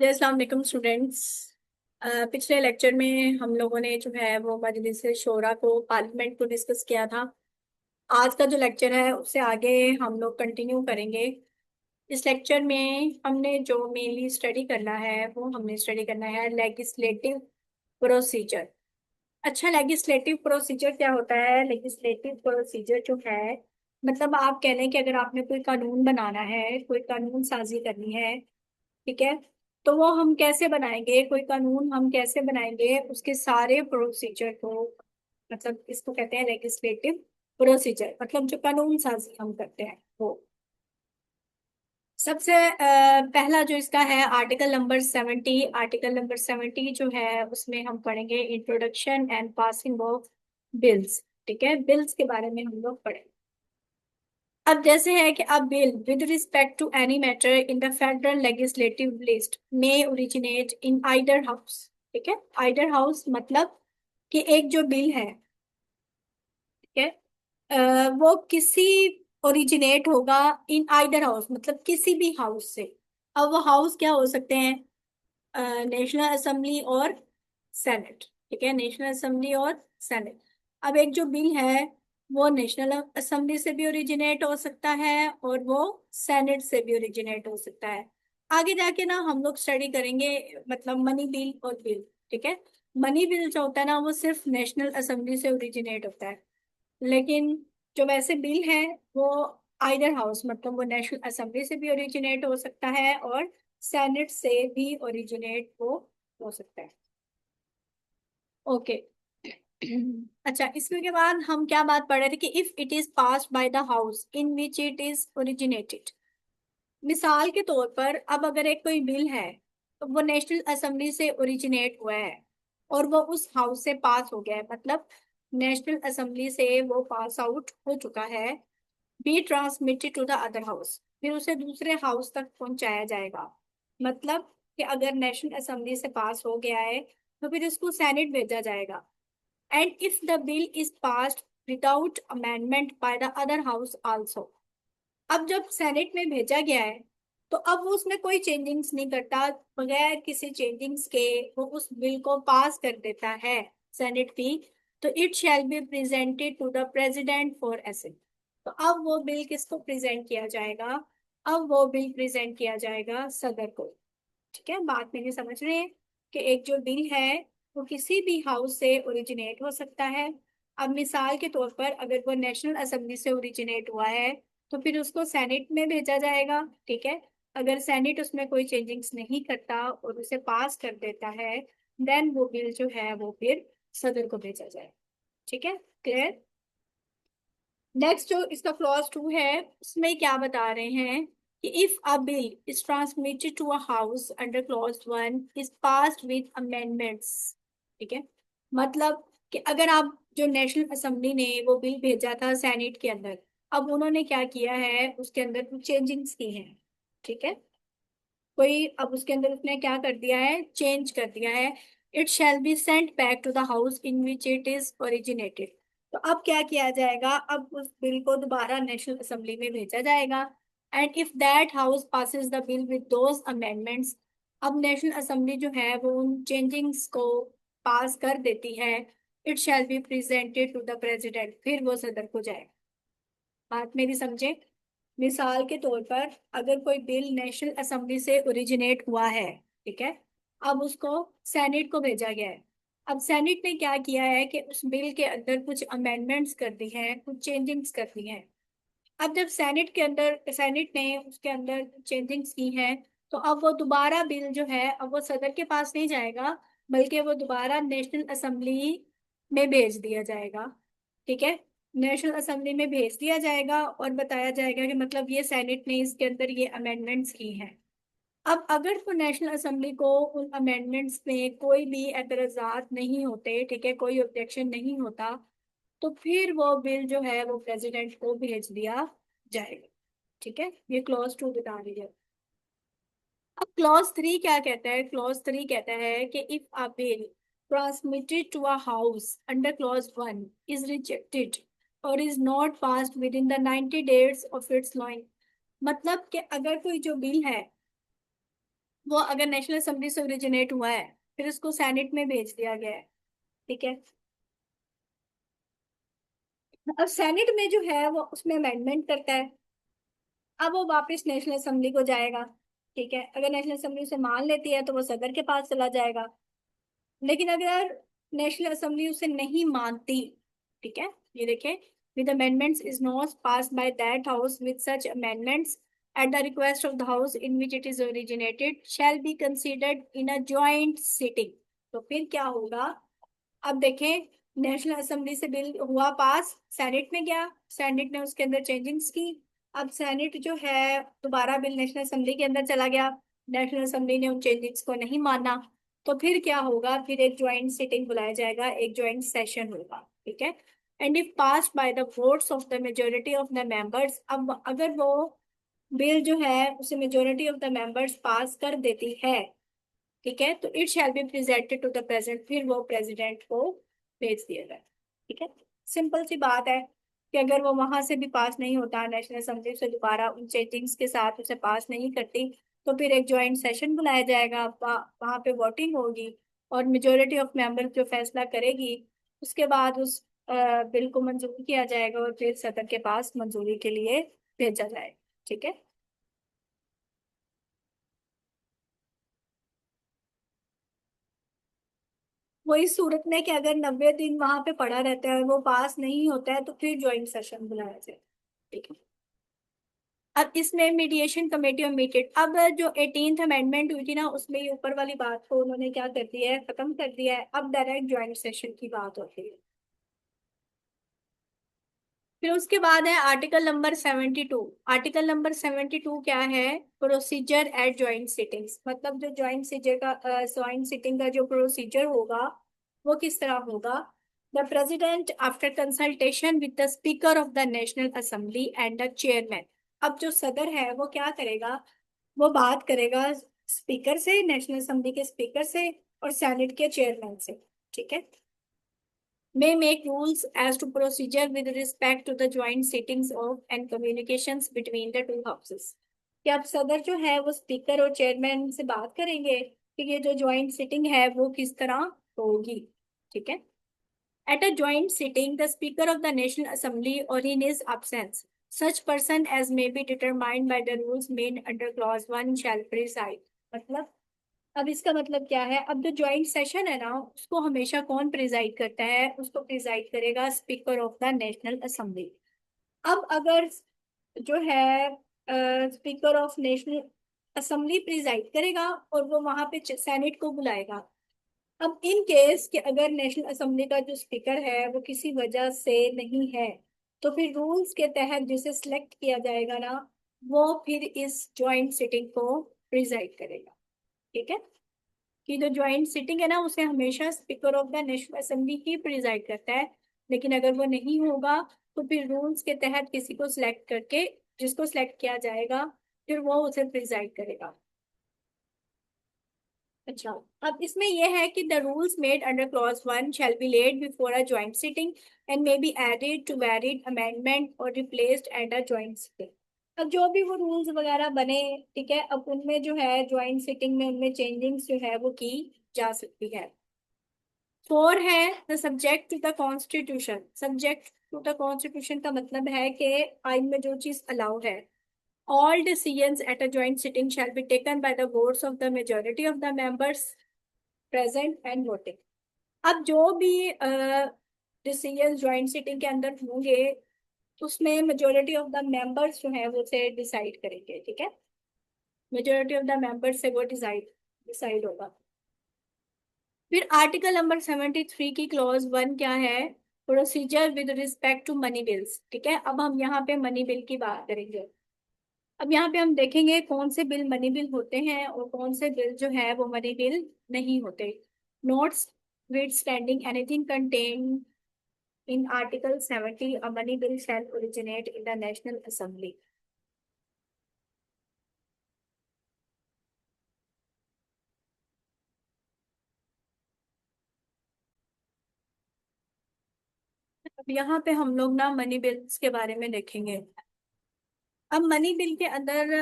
जी अस्सलाम वालेकुम स्टूडेंट्स। पिछले लेक्चर में हम लोगों ने जो है वो मजलिस शोरा को पार्लियामेंट को डिस्कस किया था। आज का जो लेक्चर है उससे आगे हम लोग कंटिन्यू करेंगे। इस लेक्चर में हमने जो मेनली स्टडी करना है वो हमने स्टडी करना है लेगिस्लेटिव प्रोसीजर। अच्छा, लेगिस्लेटिव प्रोसीजर क्या होता है? लेगिस्लेटिव प्रोसीजर जो है मतलब आप कह लें कि अगर आपने कोई कानून बनाना है, कोई कानून साजी करनी है, ठीक है, तो वो हम कैसे बनाएंगे, कोई कानून हम कैसे बनाएंगे, उसके सारे प्रोसीजर को मतलब इसको कहते हैं लेजिस्लेटिव प्रोसीजर। मतलब जो कानून साजी हम करते हैं वो सबसे पहला जो इसका है आर्टिकल नंबर 70। आर्टिकल नंबर 70 जो है उसमें हम पढ़ेंगे introduction and passing of bills. ठीक है, बिल्स के बारे में हम लोग पढ़ेंगे। अब जैसे है कि अब bill with respect to any matter in the federal legislative list में ओरिजिनेट इन आइदर हाउस। ठीक है, आइदर हाउस मतलब कि एक जो बिल है, ठीक है, वो किसी ओरिजिनेट होगा इन आइदर हाउस मतलब किसी भी हाउस से। अब वो हाउस क्या हो सकते हैं? नेशनल असेंबली और सेनेट। ठीक है, नेशनल असेंबली और सेनेट। अब एक जो बिल है वो नेशनल असेंबली से भी ओरिजिनेट हो सकता है और वो सेनेट से भी ओरिजिनेट हो सकता है। आगे जाके ना हम लोग स्टडी करेंगे मतलब मनी बिल और बिल। ठीक है, मनी बिल जो होता है ना वो सिर्फ नेशनल असेंबली से ओरिजिनेट होता है, लेकिन जो वैसे बिल है वो आइदर हाउस मतलब वो नेशनल असेंबली से भी ओरिजिनेट हो सकता है और सेनेट से भी ओरिजिनेट हो सकता है। ओके। अच्छा, इसमें के बाद हम क्या बात पढ़ रहे थे कि if it is passed by the house in which it is originated. मिसाल के तौर पर अब अगर एक कोई बिल है तो वो नेशनल असेंबली से ओरिजिनेट हुआ है और वो उस हाउस से पास हो गया है, मतलब नेशनल असेंबली से वो पास आउट हो चुका है, be transmitted to the other house, फिर उसे दूसरे हाउस तक पहुंचाया जाएगा। मतलब कि अगर नेशनल असेंबली से पास हो गया है तो फिर उसको सेनेट भेजा जाएगा। And if the bill is passed without amendment by the other house also. अब जब सेनेट में भेजा गया है तो अब वो उसमें कोई चेंजिंग्स नहीं करता, बगैर किसी चेंजिंग्स के वो उस बिल को पास कर देता है सेनेट भी। तो it shall be presented to the president for assent. तो अब वो बिल किसको प्रेजेंट किया जाएगा? अब वो बिल प्रेजेंट किया जाएगा सदर को। ठीक है, बात मेरी समझ रहे हैं कि एक जो बिल है वो किसी भी हाउस से ओरिजिनेट हो सकता है। अब मिसाल के तौर पर अगर वो नेशनल असेंबली से ओरिजिनेट हुआ है तो फिर उसको सेनेट में भेजा जाएगा। ठीक है, अगर सेनेट उसमें कोई चेंजिंग्स नहीं करता और उसे पास कर देता है देन वो बिल जो है वो फिर सदर को भेजा जाएगा। ठीक है, क्लियर? नेक्स्ट जो इसका क्लॉज 2 है उसमें क्या बता रहे हैं कि if a bill is transmitted to a house under clause 1 is passed with amendments. ठीक है, मतलब कि अगर आप जो नेशनल असेंबली ने वो बिल भेजा था सेनेट के अंदर, अब उन्होंने क्या किया है उसके अंदर कुछ चेंजिंग्स की हैं। ठीक है, कोई अब उसके अंदर उसने क्या कर दिया है, चेंज कर दिया है। It shall be sent back to the house in which it is originated. तो अब क्या किया जाएगा, अब उस बिल को दोबारा नेशनल असेंबली में भेजा जाएगा। And if that house passes the bill with those amendments. अब नेशनल असेंबली जो है वो उन चेंजिंग्स को पास कर देती है। It shall be presented to the president, फिर वो सदर को जाएगा। बात मेरी समझे? मिसाल के तौर पर अगर कोई बिल नेशनल असेंबली से ओरिजिनेट हुआ है, ठीक है, अब उसको सेनेट को भेजा गया है। अब सेनेट ने क्या किया है कि उस बिल के अंदर कुछ अमेंडमेंट्स कर दी हैं, कुछ चेंजिंग्स कर दी हैं। अब जब सेनेट ने उसके अंदर चेंजिंग्स की हैं तो अब वो दोबारा बिल जो है अब वो सदर के पास नहीं जाएगा, बल्कि वो दोबारा नेशनल असेंबली में भेज दिया जाएगा। ठीक है, नेशनल असेंबली में भेज दिया जाएगा और बताया जाएगा कि मतलब ये सेनेट ने इसके अंदर ये अमेंडमेंट्स की हैं। अब अगर वो नेशनल असेंबली को उन अमेंडमेंट्स में कोई भी एतराजात नहीं होते, ठीक है, कोई ऑब्जेक्शन नहीं होता, तो फिर वो बिल जो है वो प्रेसिडेंट को भेज दिया जाएगा। ठीक है, ये क्लॉज 2 बता रही है। अब क्लॉज 3 क्या कहता है? क्लॉज 3 कहता है कि if a bill transmitted to a house under clause 1 is rejected और is not passed within the 90 days of its laying. मतलब कि अगर कोई जो बिल है वो अगर नेशनल असेंबली से ओरिजिनेट हुआ है, फिर उसको सेनेट में भेज दिया गया है, ठीक है। अब सेनेट में जो है वो उसमें अमेंडमेंट करता है। अब वो वापस नेशनल असेंबली को जाएगा, ठीक है। अगर नेशनल असेंबली उसे मान लेती है तो वो सदर के पास चला जाएगा। लेकिन अगर नेशनल असेंबली उसे नहीं मानती, ठीक है, ये देखें, with amendments is not pass by that house with such amendments at the request of the house in which it is originated shall be considered in a joint sitting. तो फिर क्या होगा? अब देखें, नेशनल असेंबली से bill हुआ पास, senate में गया, सेनेट ने उसके अंदर चेंजिंग्स की। अब सेनेट जो है दोबारा बिल नेशनल असेंबली के अंदर चला गया, नेशनल असेंबली ने उन चेंजिंग्स को नहीं माना। तो फिर क्या होगा? फिर एक ज्वाइंट सिटिंग बुलाया जाएगा, एक ज्वाइंट सेशन होगा, ठीक है। And if passed by the votes of the majority of the members, अब अगर वो बिल जो है उसे majority of the members pass कर देती है, ठीक है, तो it shall be presented to the president, फिर वो प्रेसिडेंट को भेज दिया जाए, ठीक है। सिंपल सी बात है कि अगर वो वहां से भी पास नहीं होता, नेशनल असेंबली से दोबारा उन चेंजिंग्स के साथ उसे पास नहीं करती, तो फिर एक ज्वाइंट सेशन बुलाया जाएगा, वहां पे वोटिंग होगी, और मेजोरिटी ऑफ मेंबर जो फैसला करेगी, उसके बाद उस बिल को मंजूर किया जाएगा और फिर सदर के पास मंजूरी के लिए भेजा जाएगा, ठीक है। वही सूरत में कि अगर 90 दिन वहां पे पड़ा रहता है और वो पास नहीं होता है, तो फिर ज्वाइंट सेशन बुलाया जाए, ठीक है। अब इसमें मीडिएशन कमेटी और मीटेड, अब जो 18th अमेंडमेंट हुई थी ना, उसमें ये ऊपर वाली बात को उन्होंने क्या कर दिया है, खत्म कर दिया है। अब डायरेक्ट ज्वाइंट सेशन की बात होती है। फिर उसके बाद है आर्टिकल नंबर 72। आर्टिकल नंबर 72 क्या है? प्रोसीजर एट ज्वाइंट सिटिंग्स, मतलब जो ज्वाइंट सिटिंग का जो प्रोसीजर होगा वो किस तरह होगा। The president after consultation with the speaker of the national assembly and the chairman. अब जो सदर है वो क्या करेगा? वो बात करेगा स्पीकर से, नेशनल असेंबली के स्पीकर से और सेनेट के चेयरमैन से, ठीक है। may make rules as to procedure with respect to the joint sittings of and communications between the two houses। कि अब सदर जो है वो स्पीकर और चेयरमैन से बात करेंगे कि ये जो ज्वाइंट सिटिंग है वो किस तरह होगी, ठीक है। At a joint sitting, the Speaker of the National Assembly or in his absence, such person as may be determined by the rules made under clause 1 shall preside। मतलब, अब इसका मतलब क्या है? अब जो ज्वाइंट सेशन है ना, उसको हमेशा कौन प्रिजाइड करता है? उसको प्रिजाइड करेगा speaker of the national assembly. अब अगर जो है speaker of national assembly preside करेगा और वो वहां पे सेनेट को बुलाएगा। अब इन केस कि अगर नेशनल असेंबली का जो स्पीकर है वो किसी वजह से नहीं है, तो फिर रूल्स के तहत जिसे सिलेक्ट किया जाएगा ना, वो फिर इस ज्वाइंट सिटिंग को प्रिजाइड करेगा, ठीक है। कि जो ज्वाइंट सिटिंग है ना, उसे हमेशा speaker of the national assembly he preside करता है। लेकिन अगर वो नहीं होगा, तो फिर रूल्स के तहत किसी को सिलेक्ट करके, जिसको सिलेक्ट किया जाएगा, फिर वो उसे प्रिजाइड करेगा। अच्छा, अब इसमें यह है कि the rules made under clause 1 shall be laid before a joint sitting and may be added to valid amendment और replaced at a joint sitting. अब जो भी वो रूल्स वगैरह बने, ठीक है, अब उनमें जो है ज्वाइंट सिटिंग में उनमें चेंजिंग्स जो है वो की जा सकती है। 4 है the subject to the constitution. Subject to the constitution का मतलब है कि आइन में जो चीज अलाउ है। All decisions at a joint sitting shall be taken by the votes of the majority of the members present and voting। अब जो भी डिसीजन ज्वाइंट सिटिंग के अंदर होंगे, उसमें मेजोरिटी ऑफ द मेंबर्स जो है वो से डिसाइड करेंगे, ठीक है। मेजोरिटी ऑफ द मेंबर्स से वो डिसाइड डिसाइड होगा। फिर आर्टिकल नंबर 73 की क्लॉज 1 क्या है? Procedure with respect to money bills, ठीक है। अब हम यहाँ पे मनी बिल की बात करेंगे। अब यहाँ पे हम देखेंगे कौन से बिल मनी बिल होते हैं और कौन से बिल जो है वो मनी बिल नहीं होते। Notwithstanding anything contain in article 70 a money bill shall originate in the national assembly. अब यहाँ पे हम लोग ना मनी बिल्स के बारे में देखेंगे। अब मनी बिल के अंदर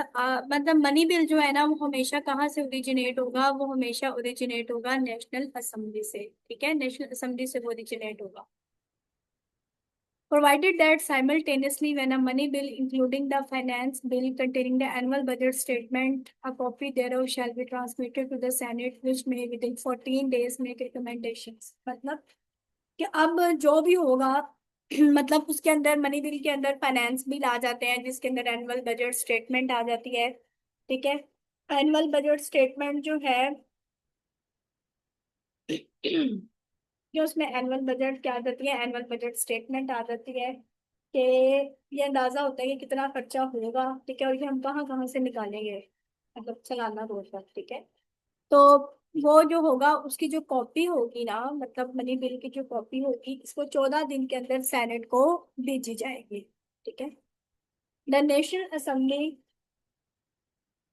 मतलब मनी बिल जो है ना वो हमेशा कहाँ से ओरिजिनेट होगा, वो हमेशा ओरिजिनेट होगा नेशनल असेंबली से। ठीक है, नेशनल असेंबली से वो ओरिजिनेट होगा। Provided that simultaneously, when a money bill, including the finance bill containing the annual budget statement, a copy thereof shall be transmitted to the Senate, which may within 14 days make recommendations। मतलब कि अब जो भी होगा मतलब उसके अंदर money bill के अंदर फाइनेंस बिल आ जाते हैं जिसके अंदर एनुअल बजट स्टेटमेंट आ जाती है। ठीक है, एनुअल बजट स्टेटमेंट जो है कि उसमें एनुअल बजट क्या आ जाती है, एनुअल बजट स्टेटमेंट आ जाती है कि ये अंदाजा होता है कि कितना खर्चा होगा। ठीक है, और ये हम कहाँ कहाँ से निकालेंगे, मतलब सालाना तौर पर। ठीक है, तो वो जो होगा उसकी जो कॉपी होगी ना, मतलब मनी बिल की जो कॉपी होगी इसको 14 दिन के अंदर सेनेट को भेजी जाएगी। ठीक है, the national assembly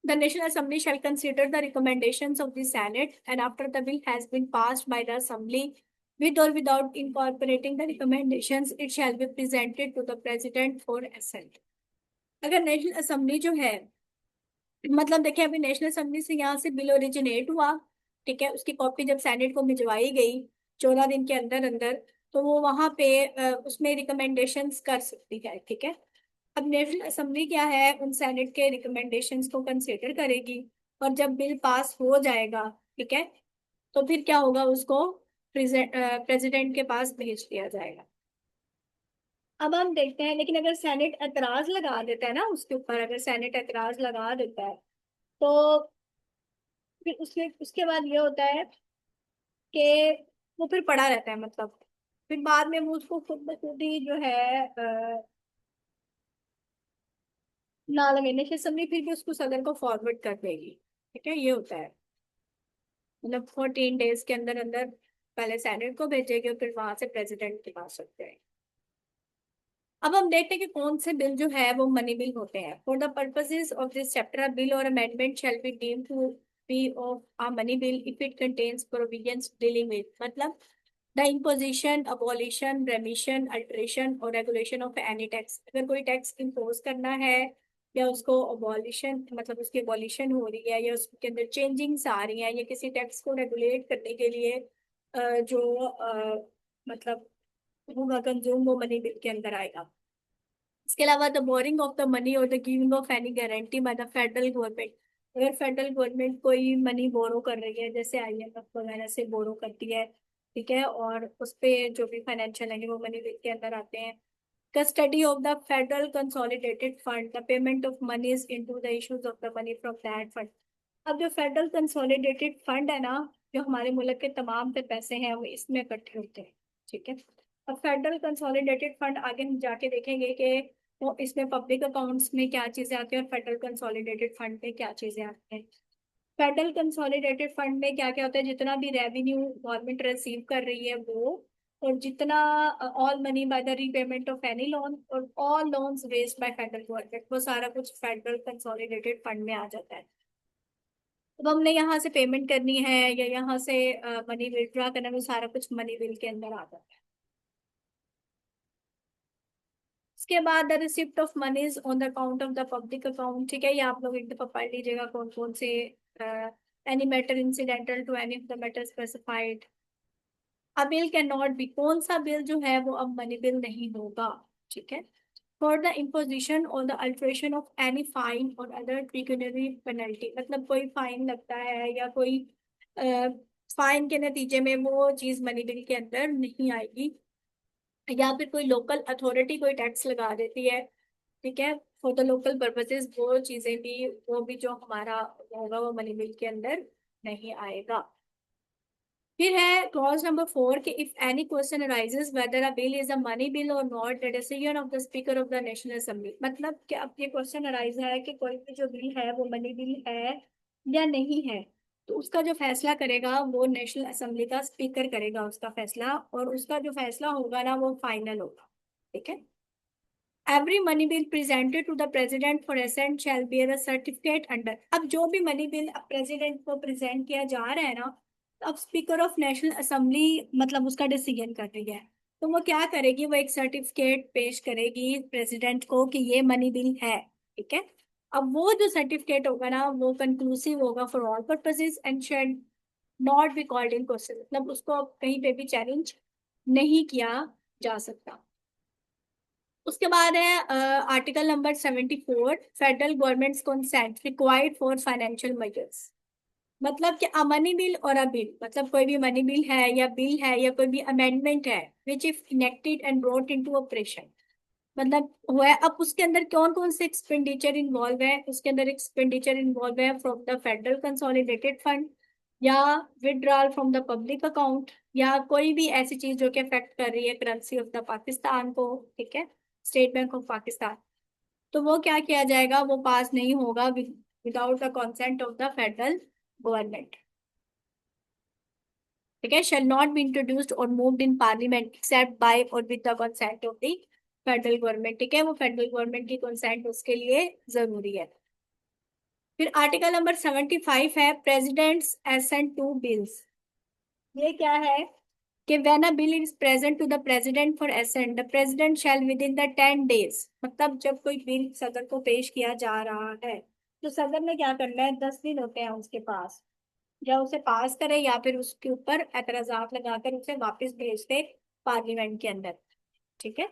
The National Assembly shall consider the recommendations of the Senate, and after the bill has been passed by the Assembly, with or without incorporating the recommendations, it shall be presented to the President for assent। अगर national assembly जो है, मतलब देखिए अभी national assembly से यहाँ से bill originate हुआ। ठीक है, उसकी कॉपी जब सेनेट को भिजवाई गई 14 दिन के अंदर अंदर, तो वो वहां पे उसमें रिकमेंडेशंस कर सकती है। ठीक है, अब नेशनल असेंबली क्या है, उन सेनेट के रिकमेंडेशंस को कंसिडर करेगी, और जब बिल पास हो जाएगा, ठीक है, तो फिर क्या होगा, उसको प्रेसिडेंट के पास भेज दिया जाएगा। अब हम देखते हैं, लेकिन अगर सेनेट एतराज लगा देता है ना उसके ऊपर, अगर सेनेट एतराज लगा देता है तो फिर उसके उसके बाद ये होता है कि वो फिर पड़ा रहता है, मतलब फिर बाद में वो उसको खुद ब खुद ही जो है ना लगे नेशनल असेंबली, फिर भी उसको सदन को फॉरवर्ड कर देगी। ठीक है, ये होता है, मतलब 14 डेज के अंदर अंदर पहले सेनेट को भेजेगी और फिर वहां से प्रेसिडेंट के पास होते हैं। अब हम देखते हैं कि कौन से बिल जो है वो मनी बिल होते हैं। For the purposes of this chapter bill और amendment shall be deemed to be of a money bill if it contains provisions dealing with, मतलब the imposition, abolition, remission, alteration और regulation of any tax. अगर कोई tax impose करना है या उसको abolition, मतलब उसकी अबॉलिशन हो रही है या उसके अंदर चेंजिंग्स आ रही हैं या किसी टैक्स को रेगुलेट करने के लिए जो मतलब होगा कंज्यूम, वो मनी बिल के अंदर आएगा। इसके अलावा the boring of the money और the giving of any guarantee by the federal government. अगर फेडरल गवर्नमेंट कोई मनी बोरो कर रही है, जैसे आईएमएफ वगैरह से बोरो करती है, ठीक है, और उस पे जो भी फाइनेंशियल है वो मनी के अंदर आते हैं। Custody of the federal consolidated fund, the payment of moneys into the issues of the money from that fund. अब जो फेडरल कंसोलिडेटेड फंड है ना, जो हमारे मुल्क के तमाम पे पैसे हैं वो इसमें इकट्ठे होते हैं। ठीक है, अब फेडरल कंसोलिडेटेड फंड आगे हम जाके देखेंगे कि वो इसमें पब्लिक अकाउंट्स में क्या चीजें आती हैं और फेडरल कंसोलिडेटेड फंड में क्या चीजें आती हैं। फेडरल कंसोलिडेटेड फंड में क्या क्या होता है, जितना भी रेवेन्यू गवर्नमेंट रिसीव कर रही है वो, और जितना all money by the repayment of any loan और all loans raised by federal government, वो सारा कुछ फेडरल कंसोलिडेटेड फंड में आ जाता है। अब हमने यहाँ से पेमेंट करनी है या यहाँ से मनी विड्रॉ करना है, वो सारा कुछ मनी बिल के अंदर आ जाता है। इसके बाद the receipt of moneys on the account of the public account. ठीक है, ये आप लोग एक दफा पढ़ लीजिएगा कौन कौन से any matter incidental to any of the matter specified. A bill can not be, कौन सा बिल जो है वो अब मनी बिल नहीं होगा। ठीक है, फॉर द इम्पोजिशन और the alteration of any fine और अदर पिक्यूनरी पेनल्टी, मतलब कोई फाइन लगता है या कोई फाइन के नतीजे में वो चीज मनी बिल के अंदर नहीं आएगी, या फिर कोई लोकल अथॉरिटी कोई टैक्स लगा देती है। ठीक है, फॉर द लोकल पर्पसेस, वो चीजें भी, वो भी जो हमारा होगा वो मनी बिल के अंदर नहीं आएगा। फिर है क्लॉज नंबर 4 कि if any question arises whether a bill is a money bill और not, the decision of the speaker of the national assembly. मतलब कि अब ये क्वेश्चन अराइज है कि कोई भी जो बिल है वो मनी बिल है या नहीं है, तो उसका जो फैसला करेगा वो नेशनल असेंबली का स्पीकर करेगा उसका फैसला, और उसका जो फैसला होगा ना वो फाइनल होगा। ठीक है, every money bill presented to the president for assent shall bear a certificate under. अब जो भी मनी बिल प्रेसिडेंट को प्रेजेंट किया जा रहा है ना, तो अब स्पीकर ऑफ नेशनल असेंबली मतलब उसका डिसीजन कर रही है, तो वो क्या करेगी, वो एक सर्टिफिकेट पेश करेगी प्रेसिडेंट को कि ये मनी बिल है। ठीक है। अब वो जो सर्टिफिकेट होगा ना वो कंक्लूसिव होगा for all purposes and shall not be called in question, मतलब उसको अब कहीं पे भी चैलेंज नहीं किया जा सकता। उसके बाद है article number 74, federal government consent required for financial measures. मतलब कि अ मनी बिल और अ बिल, मतलब कोई भी मनी बिल है या कोई भी अमेंडमेंट है which if enacted and brought into operation, मतलब हुआ है। अब उसके अंदर कौन कौन से एक्सपेंडिचर इन्वॉल्व है, उसके अंदर एक्सपेंडिचर इन्वॉल्व है from the federal consolidated fund, या withdrawal from the public account, या कोई भी ऐसी चीज जो कि अफेक्ट कर रही है करेंसी ऑफ द पाकिस्तान को, ठीक है, स्टेट बैंक ऑफ पाकिस्तान। तो वो क्या किया जाएगा, वो पास नहीं होगा without the consent of the federal government. ठीक है, shall not be introduced or moved in parliament except by or with the consent of the federal government. ठीक है, वो फेडरल गवर्नमेंट की कंसेंट उसके लिए जरूरी है। फिर आर्टिकल नंबर 75 है प्रेसिडेंट्स एसेंट टू बिल्स। ये क्या है कि when a bill is present to the president for assent the president shall within the 10 days, मतलब जब कोई बिल सदर को पेश किया जा रहा है तो सदर ने क्या करना है, 10 दिन होते हैं उसके पास, या उसे पास करे या फिर उसके ऊपर एतराजात लगाकर उसे वापस भेज दे पार्लियामेंट के अंदर। ठीक है,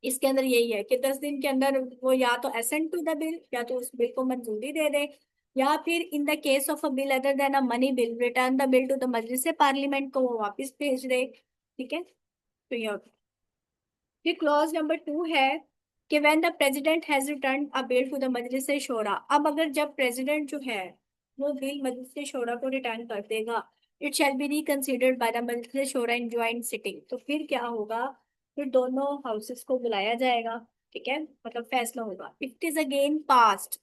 इसके अंदर यही है कि 10 दिन के अंदर वो या तो असेंट टू द बिल, या तो उस बिल को मंजूरी दे दे, या फिर in the case of a bill other than a money bill return the bill to the Majlis parliament को वो वापस भेज दे। ठीक है, तो ये होता है। फिर क्लॉज नंबर 2 है कि when the president has return a bill to the Majlis Shoora, अब अगर जब प्रेसिडेंट जो है वो बिल मजलिस शोरा को रिटर्न कर देगा, it shall be reconsidered by the Majlis Shoora in joint sitting, तो फिर क्या होगा, फिर दोनों हाउसेस को बुलाया जाएगा। ठीक है, मतलब फैसला होगा। इट इज अगेन पास्ड,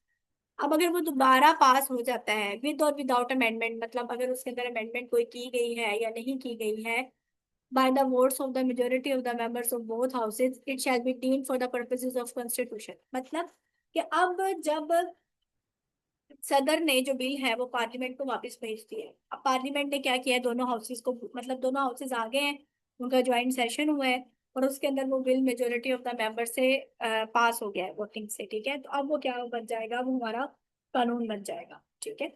अब अगर वो दोबारा पास हो जाता है विद और विदाउट अमेंडमेंट, मतलब अगर उसके अंदर अमेंडमेंट कोई की गई है या नहीं की गई है, by the votes of the majority of the members of both houses it shall be deemed for the purposes of constitution, मतलब कि अब जब सदर ने जो बिल है वो पार्लियामेंट को वापस भेज दी है, अब पार्लियामेंट ने क्या किया है, दोनों हाउसेस को, मतलब दोनों हाउसेस आ गए हैं, उनका ज्वाइंट सेशन हुआ है और उसके अंदर वो bill majority of the member से पास हो गया है वोटिंग से। ठीक है, तो अब वो क्या बन जाएगा, वो हमारा कानून बन जाएगा। ठीक है,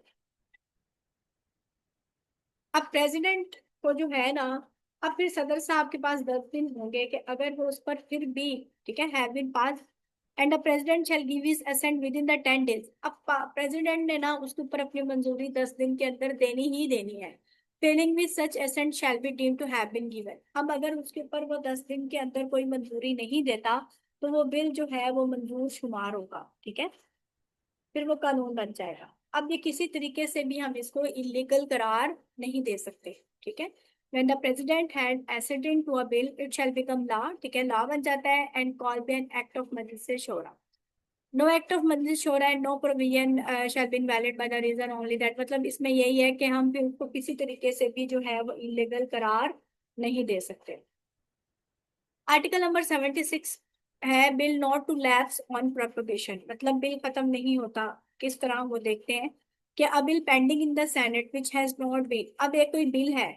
अब प्रेसिडेंट को जो है ना, अब फिर सदर साहब के पास 10 दिन होंगे कि अगर वो उस पर फिर भी, ठीक है, have been pass and the president shall give his assent within the 10 days, अब प्रेसिडेंट ने ना उसके ऊपर अपनी मंजूरी 10 दिन के अंदर देनी ही देनी है। Failing with such assent shall be deemed to have been given, अब अगर उसके ऊपर वो 10 दिन के अंदर कोई मंजूरी नहीं देता तो वो बिल जो है वो मंजूर शुमार होगा। ठीक है, फिर वो कानून बन जाएगा। अब ये किसी तरीके से भी हम इसको इलीगल करार नहीं दे सकते। ठीक है, when the president had acceded to a bill it shall become law, ठीक है, लॉ बन जाता है and call be an act of Majlis Shoora. No act of Majlis Shoora and no provision shall be invalid by the reason only that, मतलब इसमें यही है कि हम भी उसको किसी तरीके से भी जो है वो इलीगल करार नहीं दे सकते। आर्टिकल नंबर 76 है bill not to lapse on prorogation, मतलब बिल खत्म नहीं होता। किस तरह वो देखते हैं कि a bill pending in the senate which has not been, अब एक कोई बिल है,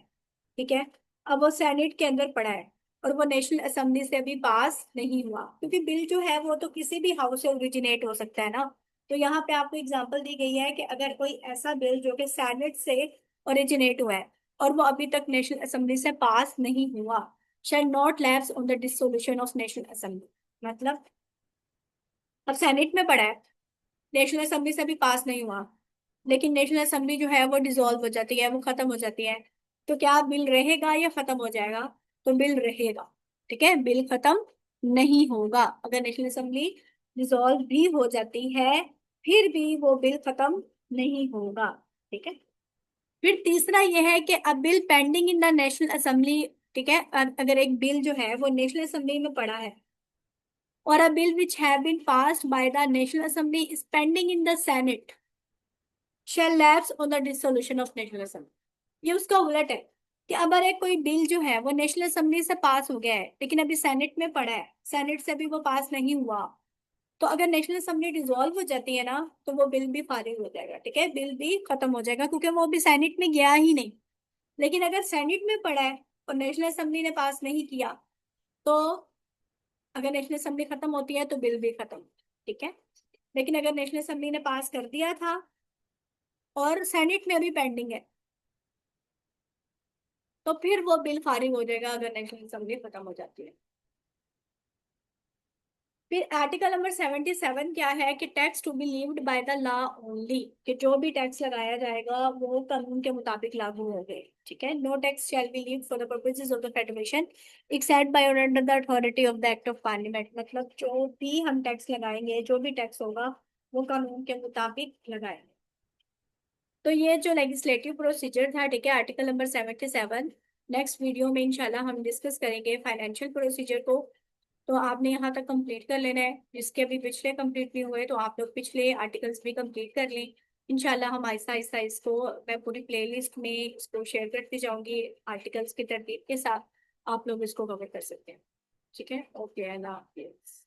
ठीक है, अब वो सेनेट के अंदर पड़ा है और वो नेशनल असेंबली से अभी पास नहीं हुआ, क्योंकि बिल जो है वो तो किसी भी हाउस से ओरिजिनेट हो सकता है ना। तो यहाँ पे आपको एग्जांपल दी गई है कि अगर कोई ऐसा बिल जो कि सेनेट से ओरिजिनेट हुआ है और वो अभी तक नेशनल असेंबली से पास नहीं हुआ, shall not lapse on the dissolution of national assembly, मतलब अब सेनेट में पड़ा है, नेशनल असेंबली से भी पास नहीं हुआ, लेकिन नेशनल असेंबली जो है वो डिसॉल्व हो जाती है, वो खत्म हो जाती है, तो क्या बिल रहेगा या खत्म हो जाएगा, तो बिल रहेगा। ठीक है, बिल खत्म नहीं होगा, अगर नेशनल असेंबली डिसॉल्व भी हो जाती है फिर भी वो बिल खत्म नहीं होगा। ठीक है, फिर तीसरा यह है कि अब bill pending in the national assembly, ठीक है, अगर एक बिल जो है वो नेशनल असेंबली में पड़ा है और a bill which have been passed by the national assembly is pending in the senate shall lapse on the dissolution of national assembly, ये उसका उलट है कि अब अगर कोई बिल जो है वो नेशनल असेंबली से पास हो गया है लेकिन अभी सेनेट में पड़ा है, सेनेट से भी वो पास नहीं हुआ, तो अगर नेशनल असेंबली डिसॉल्व हो जाती है ना तो वो बिल भी फारिग हो जाएगा। ठीक है, बिल भी खत्म हो जाएगा क्योंकि वो अभी सेनेट में गया ही नहीं। लेकिन अगर सेनेट में पड़ा है और नेशनल असेंबली ने पास नहीं किया, तो अगर नेशनल असेंबली खत्म होती है तो बिल भी खत्म। ठीक है, लेकिन अगर नेशनल असेंबली ने पास कर दिया था और सेनेट में अभी पेंडिंग है, तो फिर वो बिल खारिज हो जाएगा अगर नेशनल असेंबली खत्म हो जाती है। फिर आर्टिकल नंबर 77 क्या है कि tax to be levied by the law only, कि जो भी टैक्स लगाया जाएगा वो कानून के मुताबिक लागू होंगे। ठीक है, no tax shall be levied for the purposes of the federation except by और under the authority of the act of parliament. मतलब जो भी हम टैक्स लगाएंगे, जो भी टैक्स होगा वो कानून के मुताबिक लगाएंगे। तो ये जो लेजिस्लेटिव प्रोसीजर था, ठीक है, आर्टिकल नंबर 77। नेक्स्ट वीडियो में इंशाल्लाह हम डिस्कस करेंगे फाइनेंशियल प्रोसीजर को। तो आपने यहाँ तक कंप्लीट कर लेना है, जिसके अभी पिछले कंप्लीट नहीं हुए तो आप लोग पिछले आर्टिकल्स भी कंप्लीट कर लें। इंशाल्लाह हम आहिस्ता आहिस्ता इसको, मैं पूरी प्लेलिस्ट में इसको शेयर करती जाऊंगी आर्टिकल्स की तरतीब के साथ। आप लोग इसको कवर कर सकते हैं। ठीक है, ओके, अल्लाह हाफिज़।